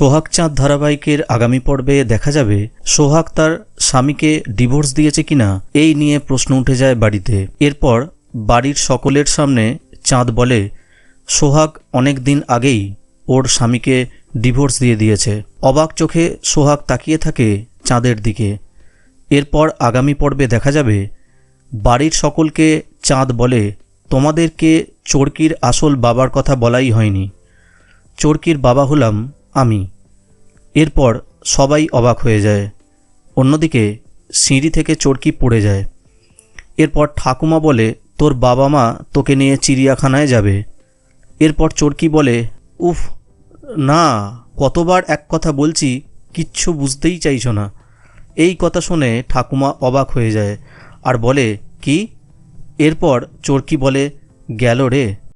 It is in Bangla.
সোহাগ চাঁদ ধারাবাহিকের আগামী পর্বে দেখা যাবে সোহাগ তার স্বামীকে ডিভোর্স দিয়েছে কিনা এই নিয়ে প্রশ্ন উঠে যায় বাড়িতে। এরপর বাড়ির সকলের সামনে চাঁদ বলে সোহাগ অনেক দিন আগেই ওর স্বামীকে ডিভোর্স দিয়ে দিয়েছে। অবাক চোখে সোহাগ তাকিয়ে থাকে চাঁদের দিকে। এরপর আগামী পর্বে দেখা যাবে বাড়ির সকলকে চাঁদ বলে তোমাদেরকে চোরকির আসল বাবার কথা বলাই হয়নি, চোরকির বাবা হলাম আমি। এরপর সবাই অবাক হয়ে যায়। অন্যদিকে সিঁড়ি থেকে চোরকি পড়ে যায়। এরপর ঠাকুমা বলে তোর বাবা মা তোকে নিয়ে চিড়িয়াখানায় যাবে। এরপর চোরকি বলে উফ না, কতবার এক কথা বলছি, কিচ্ছু বুঝতেই চাইছো না। এই কথা শুনে ঠাকুমা অবাক হয়ে যায় আর বলে কি? এরপর চোরকি বলে গেল রে।